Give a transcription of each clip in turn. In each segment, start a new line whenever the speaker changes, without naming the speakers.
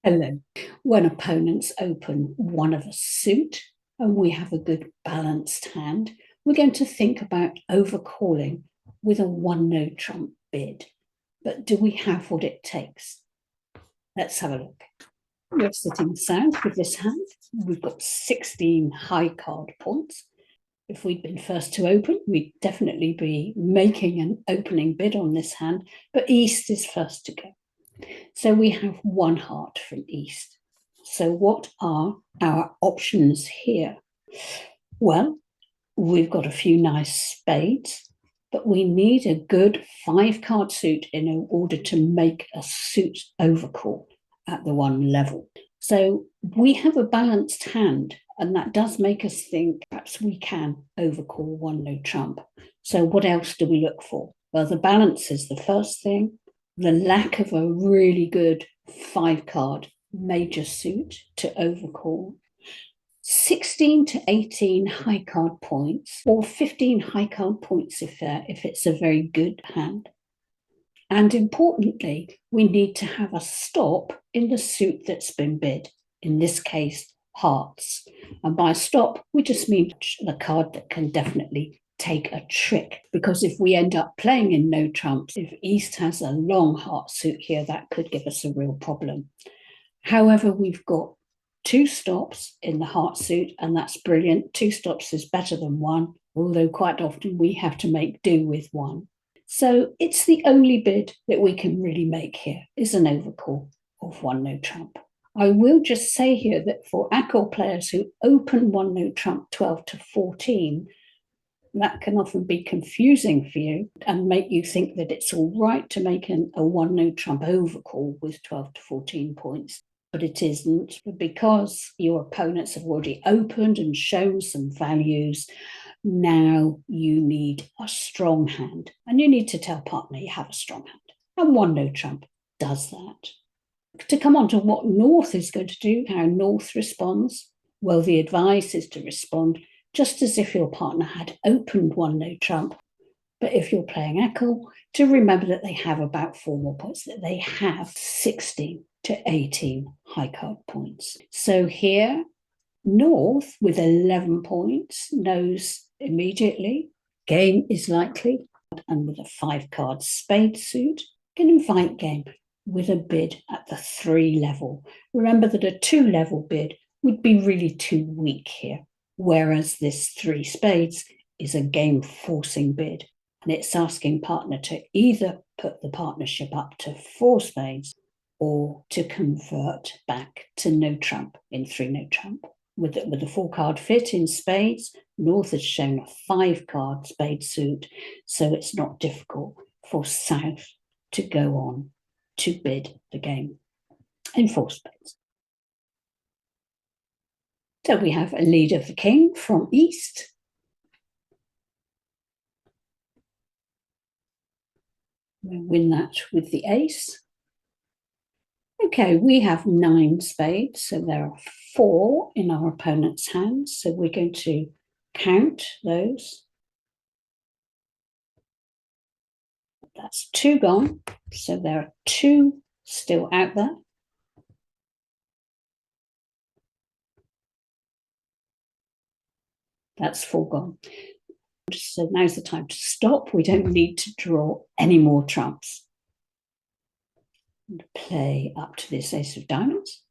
Hello. When opponents open one of a suit and we have a good balanced hand, we're going to think about overcalling with a one-no trump bid. But do we have what it takes? Let's have a look. We're sitting south with this hand. We've got 16 high card points. If we'd been first to open, we'd definitely be making an opening bid on this hand, but east is first to go. So we have one heart from east. So what are our options here? Well, we've got a few nice spades, but we need a good 5-card suit in order to make a suit overcall at the one level. So we have a balanced hand, and that does make us think perhaps we can overcall one no trump. So what else do we look for? Well, the balance is the first thing. The lack of a really good 5-card major suit to overcall. 16 to 18 high card points, or 15 high card points if it's a very good hand. And importantly, we need to have a stop in the suit that's been bid, in this case, hearts. And by stop, we just mean the card that can definitely take a trick, because if we end up playing in no trumps, if east has a long heart suit here, that could give us a real problem. However, we've got 2 stops in the heart suit, and that's brilliant. 2 stops is better than 1, although quite often we have to make do with 1. So it's the only bid that we can really make here is an overcall of one no trump. I will just say here that for Acol players who open one no trump 12 to 14, that can often be confusing for you and make you think that it's all right to make a one no trump overcall with 12 to 14 points. But it isn't, because your opponents have already opened and shown some values. Now you need a strong hand, and you need to tell partner you have a strong hand. And one no trump does that. To come on to what North is going to do, how North responds, well, the advice is to respond just as if your partner had opened one no trump. But if you're playing Acol, to remember that they have about 4 more points, that they have 16 to 18 high card points. So here, North with 11 points knows immediately game is likely, and with a 5-card spade suit, can invite game with a bid at the 3 level. Remember that a 2 level bid would be really too weak here, whereas this 3 spades is a game forcing bid, and it's asking partner to either put the partnership up to 4 spades or to convert back to no trump in 3 no trump. With a 4-card fit in spades, North has shown a 5-card spade suit, so it's not difficult for South to go on to bid the game in 4 spades. So we have a lead of the king from East. We'll win that with the ace. Okay, we have 9 spades, so there are 4 in our opponent's hands. So we're going to count those. That's 2 gone, so there are 2 still out there. That's 4 gone. So now's the time to stop. We don't need to draw any more trumps. And play up to this ace of diamonds.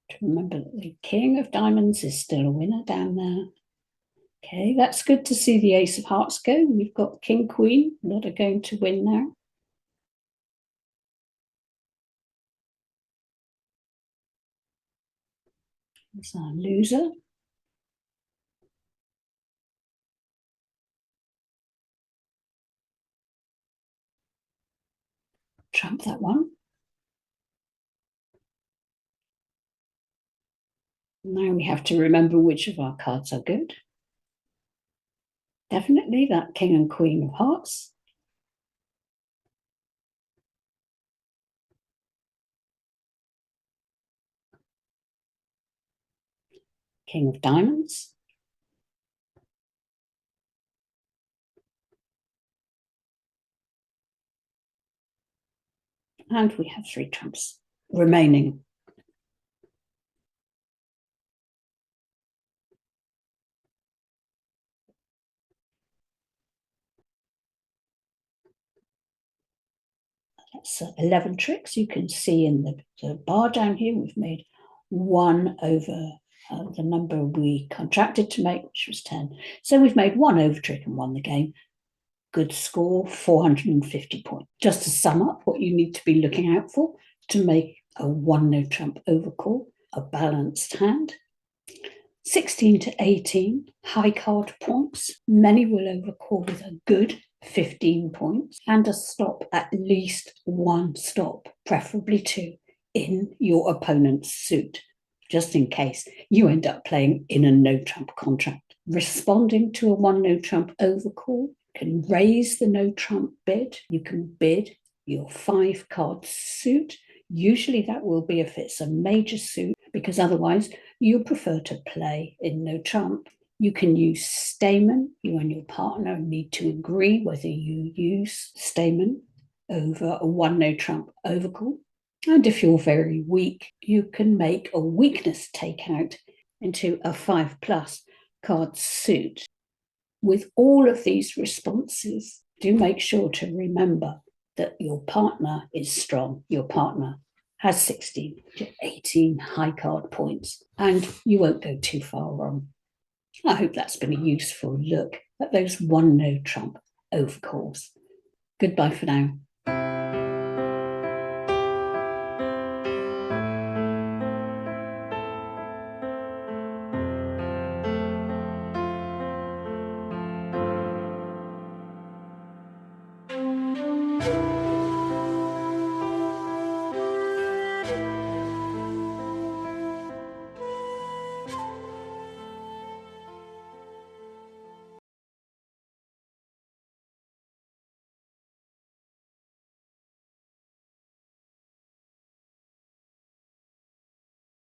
To remember that the king of diamonds is still a winner down there. Okay, that's good to see the ace of hearts go. We've got king, queen that are going to win now. There's our loser. Trump that one. Now we have to remember which of our cards are good. Definitely that king and queen of hearts. King of diamonds. And we have 3 trumps remaining. That's 11 tricks. You can see in the bar down here, we've made 1 over the number we contracted to make, which was 10. So we've made 1 over trick and won the game. Good score, 450 points. Just to sum up what you need to be looking out for to make a 1 no trump overcall, a balanced hand. 16 to 18, high card points. Many will overcall with a good 15 points and a stop, at least 1 stop, preferably 2, in your opponent's suit, just in case you end up playing in a no trump contract. Responding to a 1 no trump overcall can raise the no trump bid. You can bid your 5 card suit. Usually that will be if it's a major suit, because otherwise you prefer to play in no trump. You can use Stamen. You and your partner need to agree whether you use Stamen over a 1 no trump overcall. And if you're very weak, you can make a weakness takeout into a 5+ card suit. With all of these responses, do make sure to remember that your partner is strong. Your partner has 16 to 18 high card points, and you won't go too far wrong. I hope that's been a useful look at those 1 no trump overcalls. Goodbye for now.